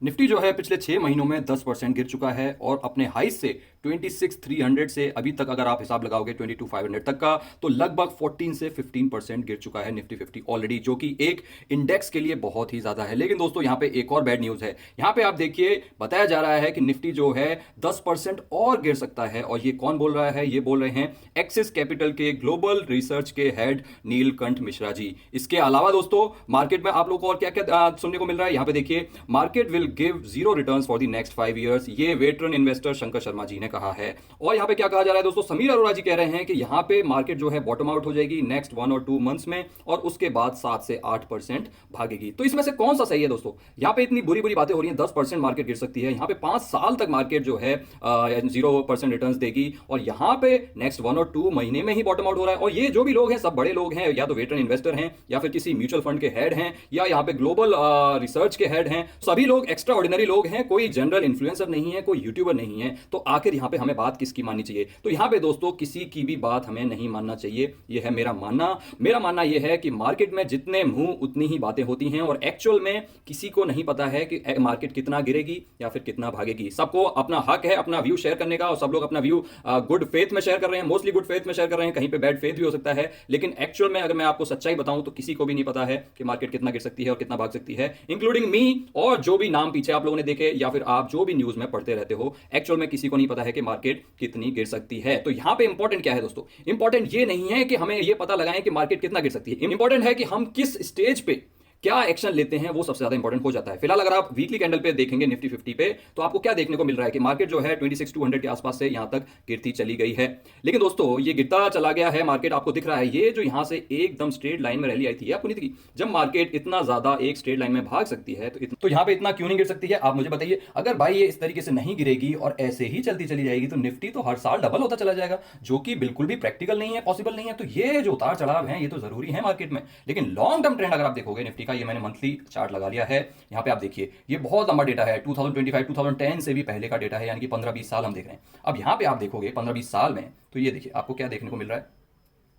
Nifty जो है पिछले 6 महीनों में 10% गिर चुका है और अपने हाई से 26,300 से अभी तक अगर आप हिसाब लगाओगे 22,500 तक का, तो लगभग 14 से 15% गिर चुका है निफ्टी 50 ऑलरेडी, जो कि एक इंडेक्स के लिए बहुत ही ज्यादा है। लेकिन दोस्तों यहाँ पे एक और बैड न्यूज है। यहाँ पे आप देखिए, बताया जा रहा है कि निफ्टी जो है 10% और गिर सकता है। और ये कौन बोल रहा है? ये बोल रहे हैं एक्सिस कैपिटल के ग्लोबल रिसर्च के हेड नीलकंठ मिश्रा जी। इसके अलावा दोस्तों मार्केट में आप लोगों को और क्या क्या सुनने को मिल रहा है, यहाँ पे देखिए, market will give zero returns for the next 5 years, ये वेटरन इन्वेस्टर शंकर शर्मा जी ने कहा है। और यहाँ पे क्या कहा जा रहा है दोस्तों, समीर अरोड़ा जी कह रहे हैं कि यहाँ पे मार्केट जो है बॉटम आउट हो जाएगी नेक्स्ट 1 और 2 मंथ्स में, और उसके बाद 7 से 8% भागेगी। तो इसमें से कौन सा सही है दोस्तों? यहाँ पे इतनी बुरी बुरी बातें हो रही हैं, 10% मार्केट गिर सकती है, यहाँ पे 5 साल तक मार्केट जो है 0% रिटर्न देगी, और यहाँ पे नेक्स्ट 1 और 2 महीने में ही बॉटम आउट हो रहा है। और ये जो भी लोग हैं सब बड़े लोग हैं, या तो वेटरन इन्वेस्टर हैं, या फिर किसी म्यूचुअल फंड के हेड हैं, या यहाँ पे ग्लोबल रिसर्च के हेड हैं। सभी लोग एक्स्ट्रा ऑर्डिनरी लोग हैं, कोई जनरल इन्फ्लुएंसर नहीं है, कोई यूट्यूबर नहीं है। तो आखिर यहाँ पे हमें बात किसकी माननी चाहिए? तो यहाँ पे दोस्तों किसी की भी बात हमें नहीं मानना चाहिए, यह है मेरा मानना। मेरा मानना यह है कि मार्केट में जितने मुंह उतनी ही बातें होती हैं, और एक्चुअल में किसी को नहीं पता है कि मार्केट कितना गिरेगी या फिर कितना भागेगी। सबको अपना हक है अपना व्यू शेयर करने का, और सब लोग अपना व्यू गुड फेथ में शेयर कर रहे हैं, मोस्टली गुड फेथ में शेयर कर रहे हैं, कहीं पे बैड फेथ भी हो सकता है। लेकिन एक्चुअल में अगर मैं आपको सच्चाई बताऊं तो किसी को भी नहीं पता है कि मार्केट कितना गिर सकती है और कितना भाग सकती है, इंक्लूडिंग मी, और जो भी नाम पीछे आप लोगों ने देखे या फिर आप जो भी न्यूज में पढ़ते रहते हो। एक्चुअल में किसी को नहीं पता है कि मार्केट कितनी गिर सकती है। तो यहां पे इंपॉर्टेंट क्या है दोस्तों? इंपॉर्टेंट ये नहीं है कि हमें ये पता लगाएं कि मार्केट कितना गिर सकती है, इंपॉर्टेंट है कि हम किस स्टेज पे क्या एक्शन लेते हैं, वो सबसे ज्यादा इंपॉर्टेंट हो जाता है। फिलहाल अगर आप वीकली कैंडल पे देखेंगे निफ्टी 50 पे, तो आपको क्या देखने को मिल रहा है कि मार्केट जो है 26,200 के आसपास से यहां तक गिरती चली गई है। लेकिन दोस्तों ये गिरता चला गया है मार्केट, आपको दिख रहा है ये जो यहां से एकदम स्ट्रेट लाइन में रैली आई थी, आपको नहीं दिखी? जब मार्केट इतना ज्यादा एक स्ट्रेट लाइन में भाग सकती है तो यहां पे इतना क्यों नहीं गिर सकती है? आप मुझे बताइए। अगर भाई ये इस तरीके से नहीं गिरेगी और ऐसे ही चलती चली जाएगी, तो निफ्टी तो हर साल डबल होता चला जाएगा, जो कि बिल्कुल भी प्रैक्टिकल नहीं है, पॉसिबल नहीं है। तो ये जो उतार चढ़ाव है ये तो जरूरी है मार्केट में, लेकिन लॉन्ग टर्म ट्रेंड अगर आप देखोगे निफ्टी का, ये मैंने मंथली चार्ट लगा लिया है। यहां पे आप देखिए, ये बहुत लंबा डेटा है, 2025 2010 से भी पहले का डेटा है, यानी कि 15-20 साल हम देख रहे हैं। अब यहां पे आप देखोगे 15-20 साल में, तो ये देखिए आपको क्या देखने को मिल रहा है,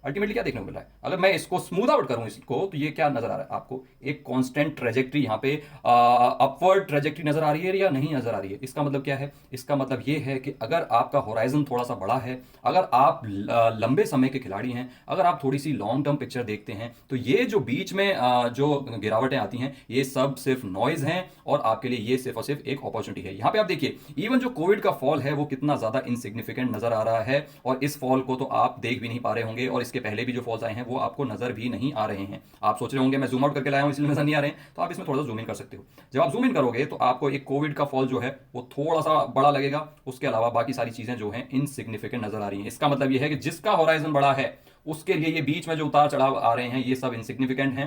अल्टीमेटली क्या देखने को मिल रहा है। अगर मैं इसको स्मूथ आउट करूं इसको, तो ये क्या नजर आ रहा है आपको? एक कांस्टेंट ट्रेजेक्ट्री यहाँ पे अपवर्ड ट्रेजेक्ट्री नजर आ रही है या नहीं नजर आ रही है? इसका मतलब क्या है? इसका मतलब ये है कि अगर आपका होराइजन थोड़ा सा बड़ा है, अगर आप लंबे समय के खिलाड़ी हैं, अगर आप थोड़ी सी लॉन्ग टर्म पिक्चर देखते हैं, तो ये जो बीच में जो गिरावटें आती हैं, ये सब सिर्फ नॉइज हैं, और आपके लिए ये सिर्फ और सिर्फ एक अपॉर्चुनिटी है। यहाँ पे आप देखिए, इवन जो कोविड का फॉल है वो कितना ज्यादा इनसिग्निफिकेंट नजर आ रहा है, और इस फॉल को तो आप देख भी नहीं पा रहे होंगे, और इसके पहले भी जो फॉल्स आए हैं वो आपको नजर भी नहीं आ रहे हैं। आप सोच रहे होंगे मैं जूम आउट करके लाया हूं इसलिए नजर नहीं आ रहे हैं, तो आप इसमें थोड़ा सा जूम इन कर सकते हो। जब आप जूम इन करोगे तो आपको एक कोविड का फॉल जो है वो थोड़ा सा बड़ा लगेगा, उसके अलावा बाकी सारी चीजें जो हैं इनसिग्निफिकेंट नजर आ रही हैं। इसका मतलब ये है कि जिसका होराइजन बड़ा है उसके लिए ये बीच में जो उतार चढ़ाव आ रहे हैं ये सब इनसिग्निफिकेंट हैं।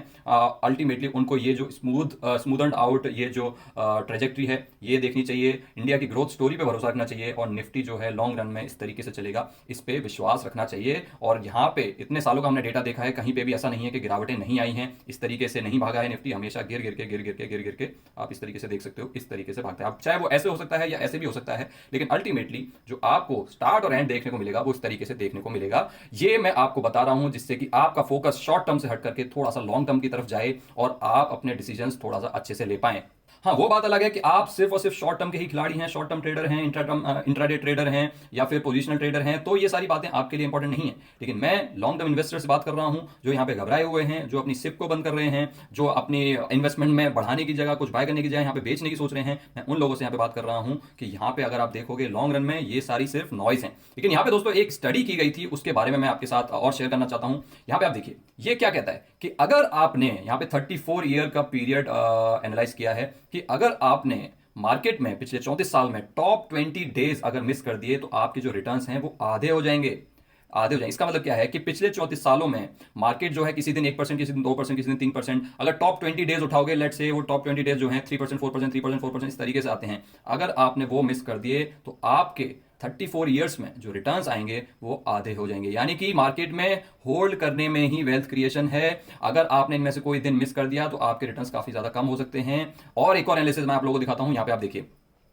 अल्टीमेटली उनको ये जो स्मूदन आउट ये जो ट्रेजेक्ट्री है ये देखनी चाहिए, इंडिया की ग्रोथ स्टोरी पे भरोसा रखना चाहिए, और निफ्टी जो है लॉन्ग रन में इस तरीके से चलेगा, इस पे विश्वास रखना चाहिए। और यहाँ पे इतने सालों का हमने डेटा देखा है, कहीं पे भी ऐसा नहीं है कि गिरावटें नहीं आई हैं, इस तरीके से नहीं भागा है निफ्टी, हमेशा गिर गिर के आप इस तरीके से देख सकते हो, इस तरीके से भागता है। अब चाहे वो ऐसे हो सकता है या ऐसे भी हो सकता है, लेकिन अल्टीमेटली जो आपको स्टार्ट और एंड देखने को मिलेगा वो इस तरीके से देखने को मिलेगा। ये मैं आपको बता रहा हूं जिससे कि आपका फोकस शॉर्ट टर्म से हट करके थोड़ा सा लॉन्ग टर्म की तरफ जाए, और आप अपने डिसीजंस थोड़ा सा अच्छे से ले पाएं। हाँ, वो बात अलग है कि आप सिर्फ और सिर्फ शॉर्ट टर्म के ही खिलाड़ी हैं, शॉर्ट टर्म ट्रेडर हैं, इंट्राडे ट्रेडर हैं, या फिर पोजिशनल ट्रेडर हैं, तो ये सारी बातें आपके लिए इंपॉर्टेंट नहीं है। लेकिन मैं लॉन्ग टर्म इन्वेस्टर से बात कर रहा हूं, जो यहाँ पे घबराए हुए हैं, जो अपनी सिप को बंद कर रहे हैं, जो अपनी इन्वेस्टमेंट में बढ़ाने की जगह कुछ बाय करने की जगह यहाँ पे बेचने की सोच रहे हैं। मैं उन लोगों से यहाँ पे बात कर रहा हूँ कि यहाँ पे अगर आप देखोगे लॉन्ग रन में ये सारी सिर्फ नॉइज है। लेकिन यहाँ पे दोस्तों एक स्टडी की गई थी, उसके बारे में मैं आपके साथ और शेयर करना चाहता हूँ। यहाँ पे आप देखिए, ये क्या कहता है कि अगर आपने यहाँ पे 34 ईयर का पीरियड एनालाइज किया है, कि अगर आपने मार्केट में पिछले 34 साल में टॉप 20 डेज अगर मिस कर दिए, तो आपके जो रिटर्न्स हैं वो आधे हो जाएंगे, आधे हो जाएंगे। इसका मतलब क्या है कि पिछले 34 सालों में मार्केट जो है किसी दिन 1%, किसी दिन 2%, किसी दिन 3%, अगर टॉप 20 डेज उठाओगे, लेट्स से वो टॉप 20 डेज जो हैं 3%, 4%, 3%, 4% इस तरीके से आते हैं, अगर आपने वो मिस कर दिए तो आपके 34 ईयर्स में जो रिटर्न्स आएंगे वो आधे हो जाएंगे। यानी कि मार्केट में होल्ड करने में ही वेल्थ क्रिएशन है। अगर आपने इनमें से कोई दिन मिस कर दिया तो आपके रिटर्न्स काफी ज्यादा कम हो सकते हैं। और एक और एनालिसिस मैं आप लोगों को दिखाता हूं, यहां पे आप देखिए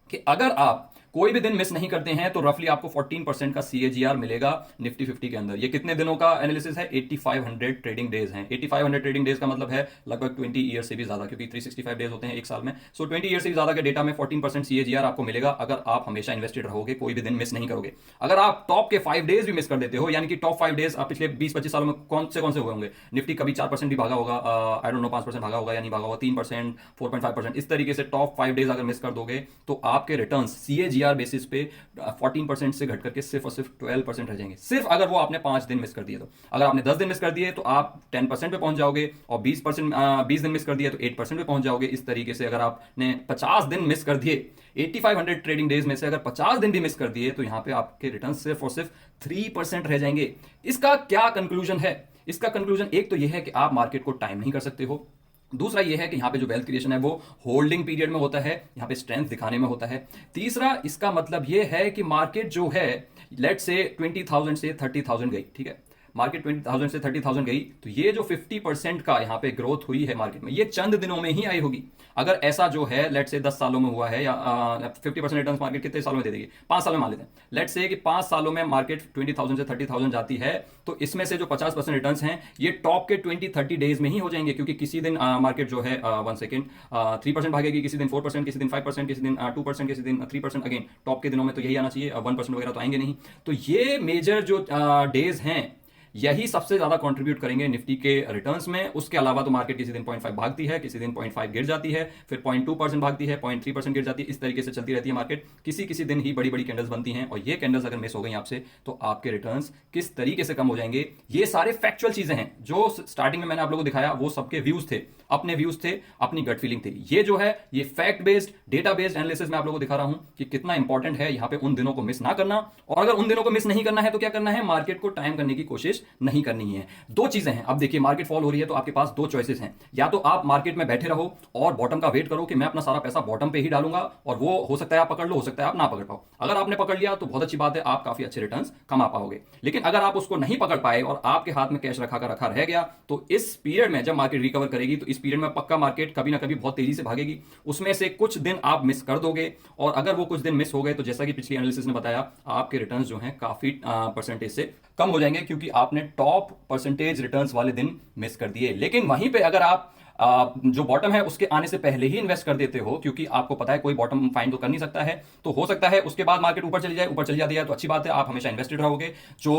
कि अगर आप कोई भी दिन मिस नहीं करते हैं तो रफली आपको 14% का CAGR मिलेगा निफ्टी 50 के अंदर। ये कितने दिनों का एनालिसिस है? 8500 ट्रेडिंग डेज हैं। 8500 ट्रेडिंग डेज का मतलब है लगभग 20 ईयर से भी ज्यादा, क्योंकि 365 डेज होते हैं एक साल में। सो 20 ईयर से भी ज्यादा के डेटा में 14% CAGR आपको मिलेगा अगर आप हमेशा इन्वेस्टेड रहोगे, कोई भी दिन मिस नहीं करोगे। अगर आप टॉप के 5 डेज भी मिस कर देते हो, यानी कि टॉप 5 डेज आप पिछले 20-25 सालों में कौन से हुए होंगे, निफ्टी कभी 4% भी भागा होगा, आई डोंट नो 5% भागा होगा या नहीं भागा होगा, 3%, 4.5%, इस तरीके से टॉप 5 डेज अगर मिस कर दोगे तो आपके रिटर्न्स CAGR बेसिस पे 14% से घट करके सिर्फ और सिर्फ 12% रह जाएंगे, सिर्फ अगर वो आपने 5 दिन मिस कर दिए तो। अगर आपने 10 दिन मिस कर दिए तो आप 10% पे पहुंच जाओगे, और 20 दिन मिस कर दिए तो 8% पे पहुंच जाओगे। इस तरीके से अगर आपने 50 दिन मिस कर दिए, 8500 ट्रेडिंग डेज में से अगर 50 दिन भी मिस कर दिए तो यहां पे आपके रिटर्न सिर्फ और सिर्फ 3% रह जाएंगे। इसका क्या कंक्लूजन है? इसका कंक्लूजन एक तो यह है कि आप मार्केट को टाइम नहीं कर सकते हो, दूसरा यह है कि यहां पे जो वेल्थ क्रिएशन है वो होल्डिंग पीरियड में होता है, यहां पे स्ट्रेंथ दिखाने में होता है। तीसरा इसका मतलब यह है कि मार्केट जो है लेट से 20,000 से 30,000 गई, ठीक है, मार्केट 20,000 से 30,000 गई, तो ये जो 50% का यहाँ पे ग्रोथ हुई है मार्केट में, ये चंद दिनों में ही आई होगी। अगर ऐसा जो है लेट से 10 सालों में हुआ है, या 50% रिटर्न मार्केट कितने सालों में दे देगी? 5 सालों में मान लेते हैं। लेट से कि 5 सालों में मार्केट 20,000 से 30,000 जाती है, तो इसमें से जो 50% रिटर्न हैं ये टॉप के 20-30 डेज में ही हो जाएंगे, क्योंकि किसी दिन मार्केट जो है 1 सेकेंड 3% भागेगी, किसी दिन 4%, किसी दिन 5%, किसी दिन 2%, किसी दिन 3%। अगेन टॉप के दिनों में तो यही आना चाहिए, 1% वगैरह तो आएंगे नहीं। तो ये मेजर जो डेज हैं यही सबसे ज्यादा कंट्रीब्यूट करेंगे निफ्टी के रिटर्न्स में। उसके अलावा तो मार्केट किसी दिन 0.5 भागती है, किसी दिन 0.5 गिर जाती है, फिर 0.2% भागती है, 0.3% गिर जाती है, इस तरीके से चलती रहती है मार्केट। किसी किसी दिन ही बड़ी बड़ी कैंडल्स बनती हैं, और ये कैंडल्स अगर मिस हो गई आपसे तो आपके रिटर्न्स किस तरीके से कम हो जाएंगे। ये सारे फैक्चुअल चीजें हैं जो स्टार्टिंग में मैंने आप लोगों को दिखाया, वो सबके व्यूज थे, अपने व्यूज थे, अपनी गट फीलिंग थी। ये जो है ये fact based data based analysis में आप लोगों को दिखा रहा हूं कि कितना इंपॉर्टेंट है यहां पे उन दिनों को मिस ना करना। और अगर उन दिनों को मिस नहीं करना है तो क्या करना है? मार्केट को टाइम करने की कोशिश नहीं करनी है। दो चीजें हैं। अब देखिए मार्केट फॉल हो रही है तो आपके पास दो चॉइसेस हैं, या तो आप मार्केट में बैठे रहो और बॉटम का वेट करो कि मैं अपना सारा पैसा बॉटम पे ही डालूंगा, और वो हो सकता है आप पकड़ लो, हो सकता है आप ना पकड़ पाओ। अगर आपने पकड़ लिया तो बहुत अच्छी बात है, आप काफी अच्छे रिटर्न्स कमा पाओगे। लेकिन अगर आप उसको नहीं पकड़ पाए और आपके हाथ में कैश रखा रह गया, तो इस पीरियड में जब मार्केट रिकवर करेगी तो इस पीरियड में पक्का मार्केट कभी ना कभी बहुत तेजी से भागेगी। उसमें से कुछ दिन आप मिस कर दोगे, और अगर वो कुछ दिन मिस हो गए तो जैसा कि पिछली एनालिसिस ने बताया, आपके रिटर्न्स जो हैं काफी परसेंटेज से कम हो जाएंगे, क्योंकि आपने टॉप परसेंटेज रिटर्न्स वाले दिन मिस कर दिए। लेकिन वहीं पे अगर आप जो बॉटम है उसके आने से पहले ही इन्वेस्ट कर देते हो, क्योंकि आपको पता है कोई बॉटम फाइंड तो कर नहीं सकता है, तो हो सकता है उसके बाद मार्केट ऊपर चली जाए, ऊपर चली जाती है तो अच्छी बात है, आप हमेशा इन्वेस्टेड रहोगे। जो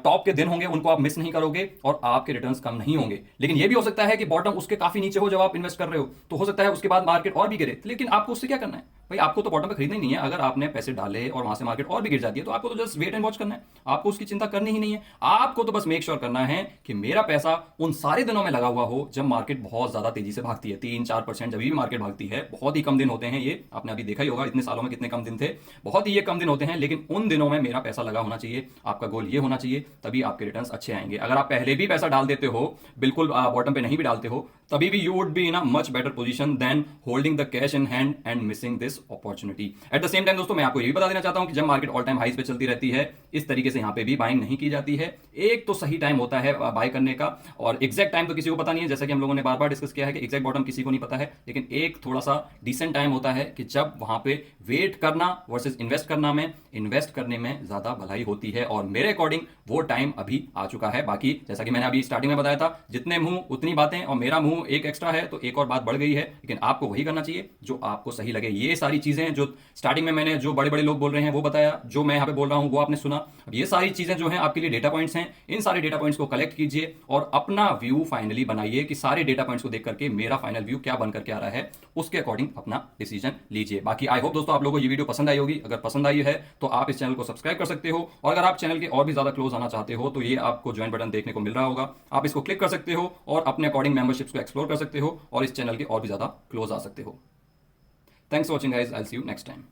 टॉप के दिन होंगे उनको आप मिस नहीं करोगे और आपके रिटर्न्स कम नहीं होंगे। लेकिन यह भी हो सकता है कि बॉटम उसके काफी नीचे हो जब आप इन्वेस्ट कर रहे हो, तो हो सकता है उसके बाद मार्केट और भी गिरे। लेकिन आपको उससे क्या करना है भाई? आपको तो बॉटम पे खरीदना ही नहीं है। अगर आपने पैसे डाले और वहां से मार्केट और भी गिर जाती है तो आपको तो जस्ट वेट एंड वॉच करना है, आपको उसकी चिंता करनी ही नहीं है। आपको तो बस मेक श्योर करना है कि मेरा पैसा उन सारे दिनों में लगा हुआ हो जब मार्केट बहुत ज्यादा तेजी से भागती है। 3-4% जब भी मार्केट भागती है, बहुत ही कम दिन होते हैं ये, आपने अभी देखा ही होगा इतने सालों में कितने कम दिन थे, बहुत ही ये कम दिन होते हैं। लेकिन उन दिनों में मेरा पैसा लगा होना चाहिए, आपका गोल ये होना चाहिए, तभी आपके रिटर्न्स अच्छे आएंगे। अगर आप पहले भी पैसा डाल देते हो, बिल्कुल बॉटम पे नहीं भी डालते हो, तभी भी you would be in a much better position than holding the cash in hand and missing this opportunity. At the same time दोस्तों मैं आपको ये भी बता देना चाहता हूं कि जब मार्केट ऑल टाइम हाइज पे चलती रहती है, इस तरीके से यहां पे भी बाइंग नहीं की जाती है। एक तो सही टाइम होता है बाय करने का, और एग्जैक्ट टाइम तो किसी को पता नहीं है, जैसा कि हम लोगों ने बार बार डिस्कस किया है कि एग्जैक्ट बॉटम किसी को नहीं पता है। लेकिन एक थोड़ा सा डिसेंट टाइम होता है कि जब वहां पे वेट करना वर्सेस इन्वेस्ट करना में, इन्वेस्ट करने में ज्यादा भलाई होती है, और मेरे अकॉर्डिंग वो टाइम अभी आ चुका है। बाकी जैसा कि मैंने अभी स्टार्टिंग में बताया था, जितने मुंह उतनी बातें, और मेरा मुंह एक एक्स्ट्रा है तो एक और बात बढ़ गई है। लेकिन आपको वही करना चाहिए जो आपको सही लगे। ये सारी चीजें जो स्टार्टिंग में मैंने जो बड़े बड़े लोग बोल रहे हैं वो बताया, जो मैं यहाँ पे बोल रहा हूं वो आपने सुना। अब ये सारी चीजें जो हैं आपके लिए डेटा पॉइंट्स हैं, इन सारे डेटा पॉइंट्स को कलेक्ट कीजिए और अपना व्यू फाइनली बनाइए कि सारे डेटा पॉइंट्स को देख करके मेरा फाइनल व्यू क्या बन करके आ रहा है, उसके अकॉर्डिंग अपना डिसीजन लीजिए। बाकी आई होप दोस्तों आप लोगों को ये वीडियो पसंद आई होगी। अगर पसंद आई है तो आप इस चैनल को सब्सक्राइब कर सकते हो, और अगर आप चैनल के और भी ज्यादा क्लोज आना चाहते हो तो ये आपको ज्वाइन बटन देखने को मिल रहा होगा, आप इसको क्लिक कर सकते हो और अपने अकॉर्डिंग मेंबरशिप्स को एक्सप्लोर कर सकते हो और इस चैनल के और भी ज्यादा क्लोज आ सकते हो। Thanks for watching guys, I will see you next time.